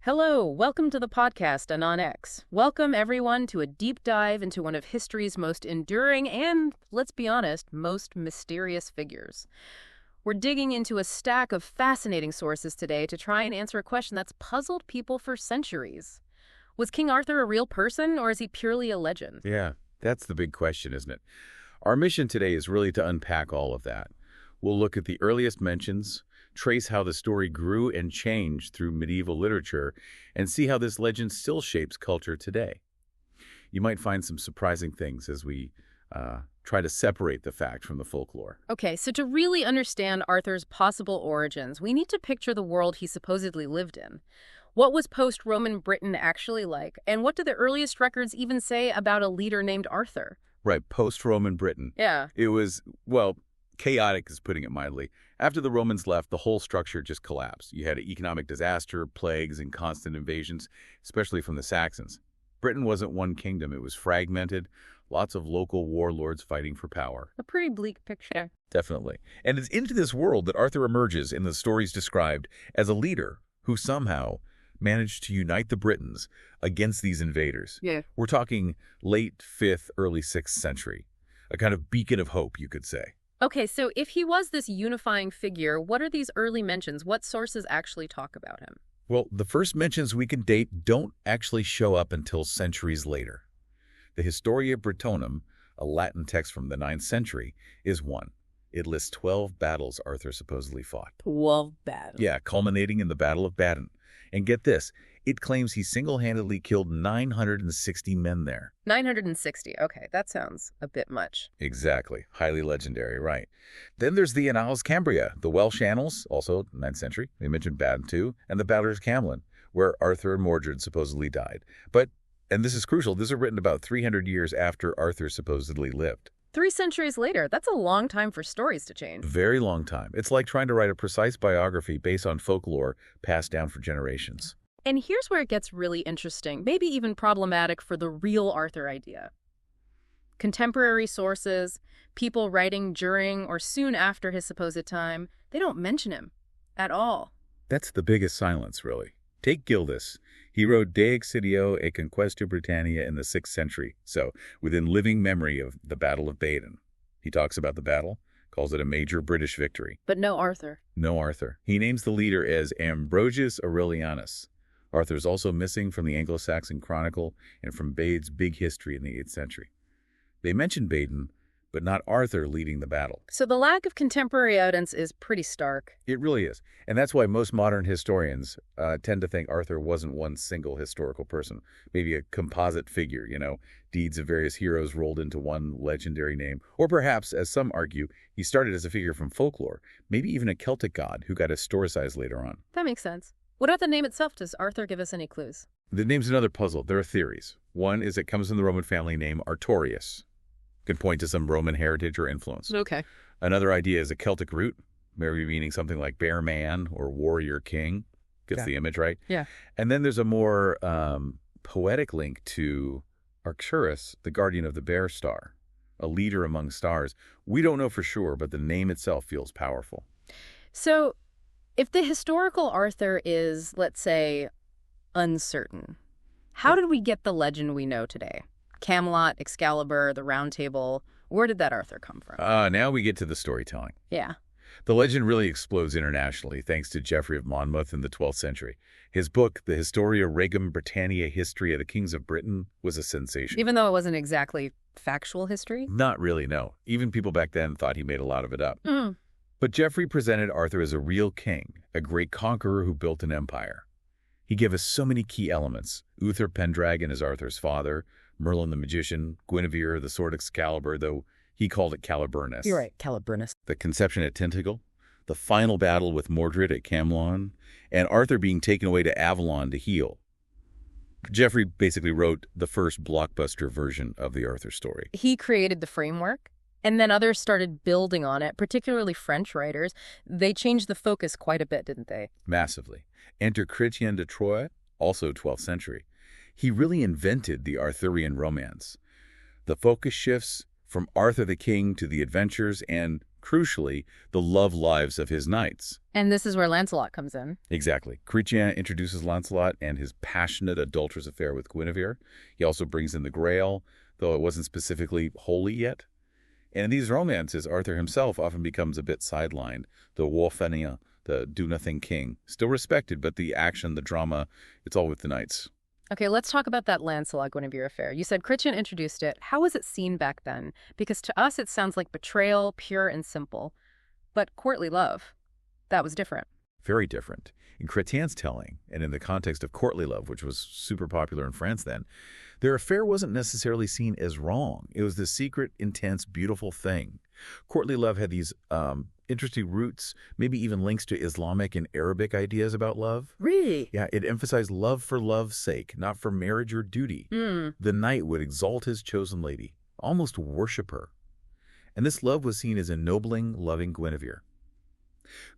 Hello, welcome to the podcast AnonX. Welcome everyone to a deep dive into one of history's most enduring and, let's be honest, most mysterious figures. We're digging into a stack of fascinating sources today to try and answer a question that's puzzled people for centuries. Was King Arthur a real person, or is he purely a legend? Yeah, that's the big question, isn't it? Our mission today is really to unpack all of that. We'll look at the earliest mentions, trace how the story grew and changed through medieval literature, and see how this legend still shapes culture today. You might find some surprising things as we try to separate the fact from the folklore. Okay, so to really understand Arthur's possible origins, we need to picture the world he supposedly lived in. What was post-Roman Britain actually like, and what do the earliest records even say about a leader named Arthur? Right, post-Roman Britain. Yeah. It was, well, chaotic is putting it mildly. After the Romans left, the whole structure just collapsed. You had economic disaster, plagues, and constant invasions, especially from the Saxons. Britain wasn't one kingdom. It was fragmented, lots of local warlords fighting for power. A pretty bleak picture. Definitely. And it's into this world that Arthur emerges in the stories described as a leader who somehow managed to unite the Britons against these invaders. Yeah. We're talking late 5th, early 6th century. A kind of beacon of hope, you could say. Okay, so if he was this unifying figure, what are these early mentions? What sources actually talk about him? Well, the first mentions we can date don't actually show up until centuries later. The Historia Brittonum, a Latin text from the 9th century, is one. It lists 12 battles Arthur supposedly fought. 12 battles. Yeah, culminating in the Battle of Badon. And get this, it claims he single-handedly killed 960 men there. 960. Okay, that sounds a bit much. Exactly. Highly legendary, right. Then there's the Annals Cambria, the Welsh Annals, also 9th century. We mentioned Badon too, and the Battle of Camelot, where Arthur and Mordred supposedly died. But, and this is crucial, these are written about 300 years after Arthur supposedly lived. 3 centuries later, that's a long time for stories to change. Very long time. It's like trying to write a precise biography based on folklore passed down for generations. And here's where it gets really interesting, maybe even problematic for the real Arthur idea. Contemporary sources, people writing during or soon after his supposed time, they don't mention him at all. That's the biggest silence, really. Take Gildas. He wrote De Excidio e Conquestu Britannia in the 6th century, so within living memory of the Battle of Badon. He talks about the battle, calls it a major British victory. But no Arthur. No Arthur. He names the leader as Ambrosius Aurelianus. Arthur's also missing from the Anglo-Saxon Chronicle and from Bade's big history in the 8th century. They mention Badon, but not Arthur leading the battle. So the lack of contemporary evidence is pretty stark. It really is. And that's why most modern historians tend to think Arthur wasn't one single historical person, maybe a composite figure, deeds of various heroes rolled into one legendary name. Or perhaps, as some argue, he started as a figure from folklore, maybe even a Celtic god who got historicized later on. That makes sense. What about the name itself? Does Arthur give us any clues? The name's another puzzle. There are theories. One is it comes from the Roman family name Artorius. Could point to some Roman heritage or influence. Okay. Another idea is a Celtic root, maybe meaning something like bear man or warrior king. Gets the image, right? Yeah. And then there's a more poetic link to Arcturus, the guardian of the bear star, a leader among stars. We don't know for sure, but the name itself feels powerful. So, if the historical Arthur is, let's say, uncertain, how did we get the legend we know today? Camelot, Excalibur, the Round Table. Where did that Arthur come from? Now we get to the storytelling. Yeah. The legend really explodes internationally thanks to Geoffrey of Monmouth in the 12th century. His book, The Historia Regum Britanniae History of the Kings of Britain, was a sensation. Even though it wasn't exactly factual history? Not really, no. Even people back then thought he made a lot of it up. Mm. But Geoffrey presented Arthur as a real king, a great conqueror who built an empire. He gave us so many key elements. Uther Pendragon as Arthur's father, Merlin the magician, Guinevere, the sword Excalibur, though he called it Caliburnus. You're right, Caliburnus. The conception at Tintagel, the final battle with Mordred at Camelot, and Arthur being taken away to Avalon to heal. Geoffrey basically wrote the first blockbuster version of the Arthur story. He created the framework, and then others started building on it, particularly French writers. They changed the focus quite a bit, didn't they? Massively. Enter Chrétien de Troyes, also 12th century. He really invented the Arthurian romance. The focus shifts from Arthur the king to the adventures and crucially, the love lives of his knights. And this is where Lancelot comes in. Exactly. Chrétien introduces Lancelot and his passionate adulterous affair with Guinevere. He also brings in the Grail, though it wasn't specifically holy yet. And in these romances, Arthur himself often becomes a bit sidelined. The roi fainéant, the do-nothing king, still respected, but the action, the drama, it's all with the knights. Okay, let's talk about that Lancelot-Guinevere affair. You said Chrétien introduced it. How was it seen back then? Because to us, it sounds like betrayal, pure and simple. But courtly love, that was different. Very different. In Chrétien's telling, and in the context of courtly love, which was super popular in France then, their affair wasn't necessarily seen as wrong. It was this secret, intense, beautiful thing. Courtly love had these interesting roots, maybe even links to Islamic and Arabic ideas about love. Really? Yeah, it emphasized love for love's sake, not for marriage or duty. The knight would exalt his chosen lady, almost worship her. And this love was seen as ennobling, loving Guinevere.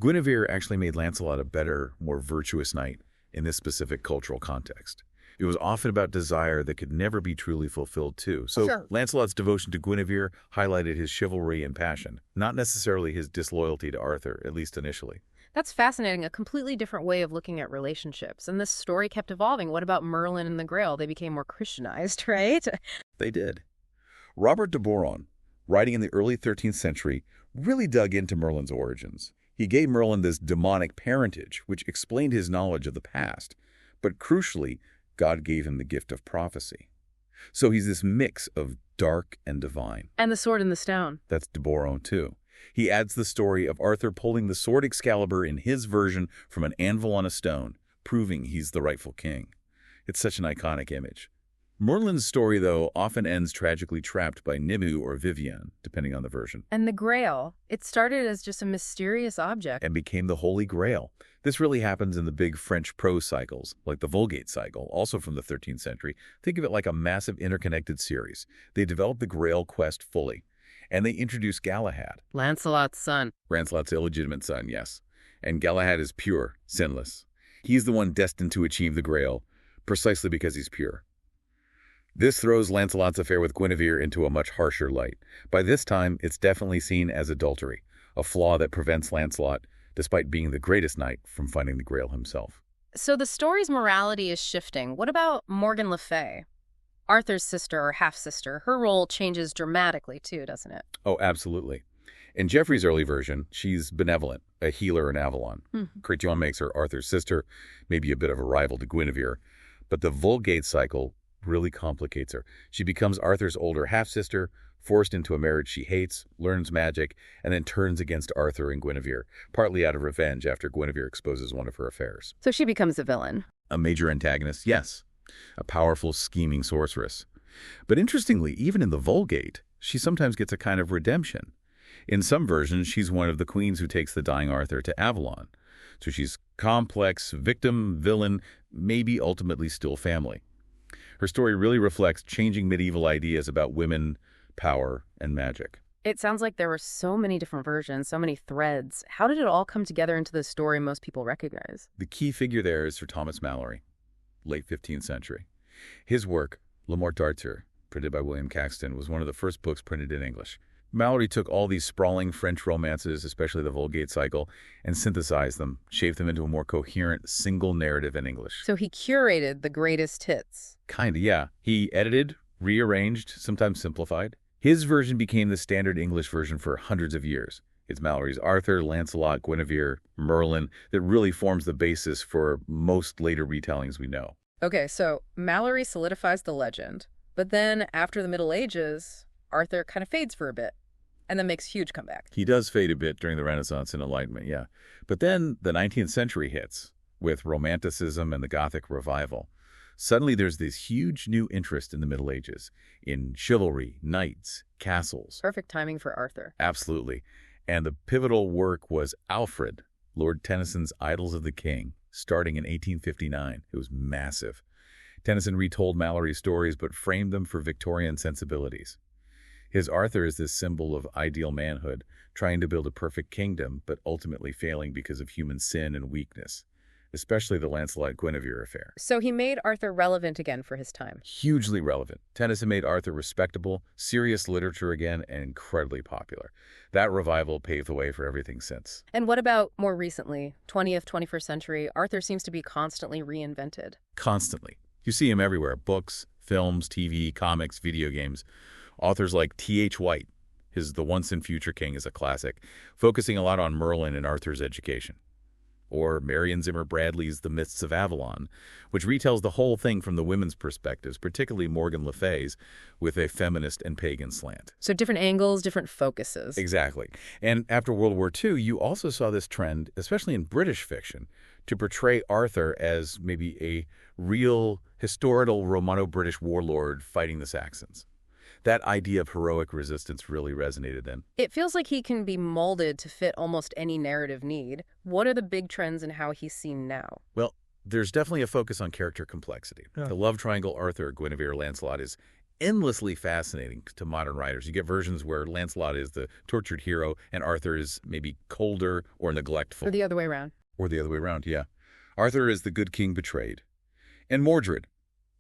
Guinevere actually made Lancelot a better, more virtuous knight in this specific cultural context. It was often about desire that could never be truly fulfilled, too. So Sure. Lancelot's devotion to Guinevere highlighted his chivalry and passion, not necessarily his disloyalty to Arthur, at least initially. That's fascinating, a completely different way of looking at relationships. And this story kept evolving. What about Merlin and the Grail? They became more Christianized, right? They did. Robert de Boron, writing in the early 13th century, really dug into Merlin's origins. He gave Merlin this demonic parentage, which explained his knowledge of the past. But crucially, God gave him the gift of prophecy. So he's this mix of dark and divine. And the sword and the stone. That's de Boron, too. He adds the story of Arthur pulling the sword Excalibur in his version from an anvil on a stone, proving he's the rightful king. It's such an iconic image. Merlin's story, though, often ends tragically trapped by Nimue or Vivian, depending on the version, And the Grail, it started as just a mysterious object. and became the Holy Grail. This really happens in the big French prose cycles, like the Vulgate cycle, also from the 13th century. Think of it like a massive interconnected series. They developed the Grail quest fully, and they introduced Galahad, Lancelot's son. Lancelot's illegitimate son, yes. And Galahad is pure, sinless. He's the one destined to achieve the Grail, precisely because he's pure. This throws Lancelot's affair with Guinevere into a much harsher light. By this time, it's definitely seen as adultery, a flaw that prevents Lancelot, despite being the greatest knight, from finding the Grail himself. So the story's morality is shifting. What about Morgan Le Fay? Arthur's sister or half-sister. Her role changes dramatically too, doesn't it? Oh, absolutely. In Geoffrey's early version, she's benevolent, a healer in Avalon. Chrétien makes her Arthur's sister, maybe a bit of a rival to Guinevere. But the Vulgate cycle really complicates her. She becomes Arthur's older half-sister, forced into a marriage she hates, learns magic, and then turns against Arthur and Guinevere, partly out of revenge after Guinevere exposes one of her affairs. So she becomes a villain. A major antagonist, yes. A powerful, scheming sorceress. But interestingly, even in the Vulgate, she sometimes gets a kind of redemption. In some versions, she's one of the queens who takes the dying Arthur to Avalon. So she's complex, victim, villain, maybe ultimately still family. Her story really reflects changing medieval ideas about women, power, and magic. It sounds like there were so many different versions, so many threads. How did it all come together into the story most people recognize? The key figure there is Sir Thomas Malory, late 15th century. His work, Le Morte d'Arthur, printed by William Caxton, was one of the first books printed in English. Malory took all these sprawling French romances, especially the Vulgate cycle, and synthesized them, shaped them into a more coherent, single narrative in English. So he curated the greatest hits. Kinda, yeah. He edited, rearranged, sometimes simplified. His version became the standard English version for hundreds of years. It's Malory's Arthur, Lancelot, Guinevere, Merlin that really forms the basis for most later retellings we know. Okay, so Malory solidifies the legend, but then after the Middle Ages, Arthur kind of fades for a bit and then makes a huge comeback. He does fade a bit during the Renaissance and Enlightenment, yeah. But then the 19th century hits with Romanticism and the Gothic revival. Suddenly there's this huge new interest in the Middle Ages, in chivalry, knights, castles. Perfect timing for Arthur. Absolutely. And the pivotal work was Alfred, Lord Tennyson's Idylls of the King, starting in 1859. It was massive. Tennyson retold Malory's stories but framed them for Victorian sensibilities. His Arthur is this symbol of ideal manhood, trying to build a perfect kingdom, but ultimately failing because of human sin and weakness. especially the Lancelot-Guinevere affair. So he made Arthur relevant again for his time. Hugely relevant. Tennyson made Arthur respectable, serious literature again, and incredibly popular. That revival paved the way for everything since. And what about more recently, 20th, 21st century? Arthur seems to be constantly reinvented. Constantly. You see him everywhere. Books, films, TV, comics, video games. Authors like T.H. White, his The Once and Future King is a classic, focusing a lot on Merlin and Arthur's education. Or Marion Zimmer Bradley's The Mists of Avalon, which retells the whole thing from the women's perspectives, particularly Morgan Le Fay's, with a feminist and pagan slant. So different angles, different focuses. Exactly. And after World War II, you also saw this trend, especially in British fiction, to portray Arthur as maybe a real historical Romano-British warlord fighting the Saxons. That idea of heroic resistance really resonated then. It feels like he can be molded to fit almost any narrative need. What are the big trends in how he's seen now? Well, there's definitely a focus on character complexity. Yeah. The love triangle Arthur, Guinevere, Lancelot is endlessly fascinating to modern writers. You get versions where Lancelot is the tortured hero and Arthur is maybe colder or neglectful. Or the other way around. Or the other way around, yeah. Arthur is the good king betrayed. And Mordred.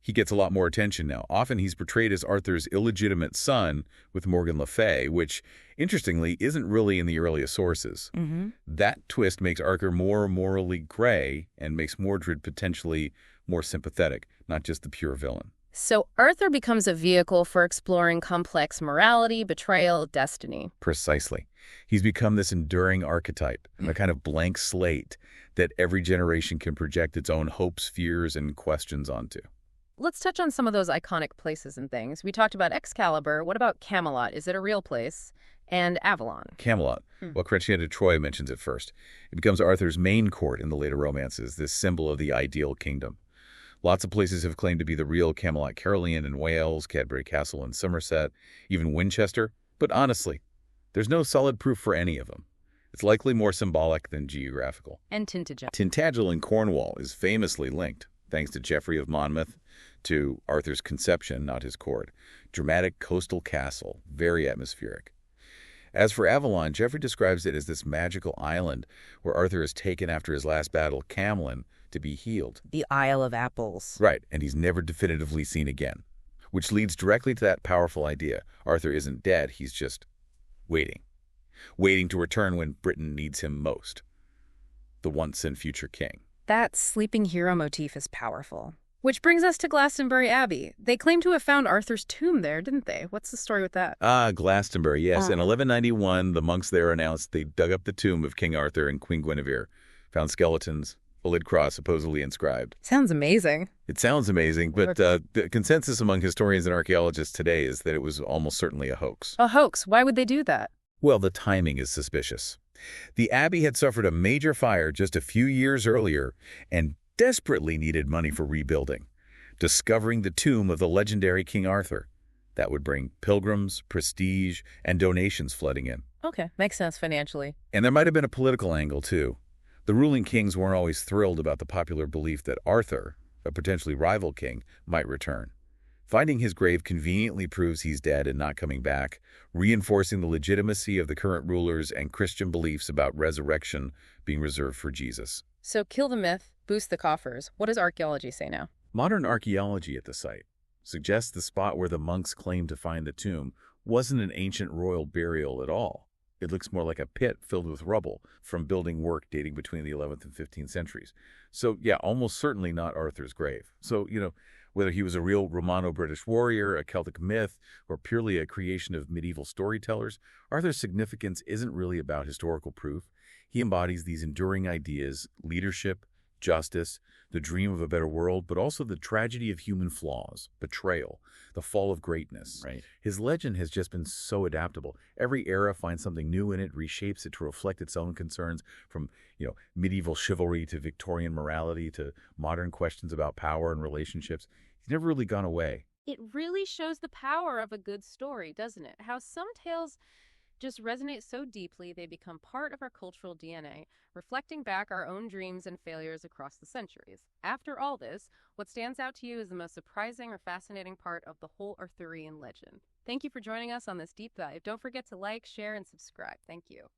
He gets a lot more attention now. Often he's portrayed as Arthur's illegitimate son with Morgan Le Fay, which, interestingly, isn't really in the earliest sources. That twist makes Arthur more morally gray and makes Mordred potentially more sympathetic, not just the pure villain. So Arthur becomes a vehicle for exploring complex morality, betrayal, destiny. Precisely. He's become this enduring archetype, a kind of blank slate that every generation can project its own hopes, fears, and questions onto. Let's touch on some of those iconic places and things. We talked about Excalibur. What about Camelot? Is it a real place? And Avalon. Camelot. Well, Chrétien de Troyes mentions it first. It becomes Arthur's main court in the later romances, this symbol of the ideal kingdom. Lots of places have claimed to be the real Camelot Carolean in Wales, Cadbury Castle in Somerset, even Winchester. But honestly, there's no solid proof for any of them. It's likely more symbolic than geographical. And Tintagel. Tintagel in Cornwall is famously linked, thanks to Geoffrey of Monmouth, to Arthur's conception, not his court. Dramatic coastal castle, very atmospheric. As for Avalon, Geoffrey describes it as this magical island where Arthur is taken after his last battle, Camelot, to be healed. The Isle of Apples. Right, and he's never definitively seen again, which leads directly to that powerful idea. Arthur isn't dead, he's just waiting. Waiting to return when Britain needs him most. The once and future king. That sleeping hero motif is powerful. Which brings us to Glastonbury Abbey. They claim to have found Arthur's tomb there, didn't they? What's the story with that? Glastonbury, yes. In 1191, the monks there announced they dug up the tomb of King Arthur and Queen Guinevere, found skeletons, a lid cross supposedly inscribed. Sounds amazing. It sounds amazing, but the consensus among historians and archaeologists today is that it was almost certainly a hoax. A hoax? Why would they do that? Well, the timing is suspicious. The abbey had suffered a major fire just a few years earlier and desperately needed money for rebuilding. Discovering the tomb of the legendary King Arthur, that would bring pilgrims, prestige, and donations flooding in. Okay, makes sense financially. And there might have been a political angle, too. The ruling kings weren't always thrilled about the popular belief that Arthur, a potentially rival king, might return. Finding his grave conveniently proves he's dead and not coming back, reinforcing the legitimacy of the current rulers and Christian beliefs about resurrection being reserved for Jesus. So kill the myth, boost the coffers. What does archaeology say now? Modern archaeology at the site suggests the spot where the monks claimed to find the tomb wasn't an ancient royal burial at all. It looks more like a pit filled with rubble from building work dating between the 11th and 15th centuries. So, yeah, almost certainly not Arthur's grave. So, whether he was a real Romano-British warrior, a Celtic myth, or purely a creation of medieval storytellers, Arthur's significance isn't really about historical proof. He embodies these enduring ideas, leadership, justice, the dream of a better world, but also the tragedy of human flaws, betrayal, the fall of greatness. Right. His legend has just been so adaptable. Every era finds something new in it, reshapes it to reflect its own concerns, from medieval chivalry to Victorian morality to modern questions about power and relationships. He's never really gone away. It really shows the power of a good story, doesn't it? How some tales just resonate so deeply they become part of our cultural DNA, reflecting back our own dreams and failures across the centuries. After all this, what stands out to you is the most surprising or fascinating part of the whole Arthurian legend. Thank you for joining us on this deep dive. Don't forget to like, share, and subscribe. Thank you.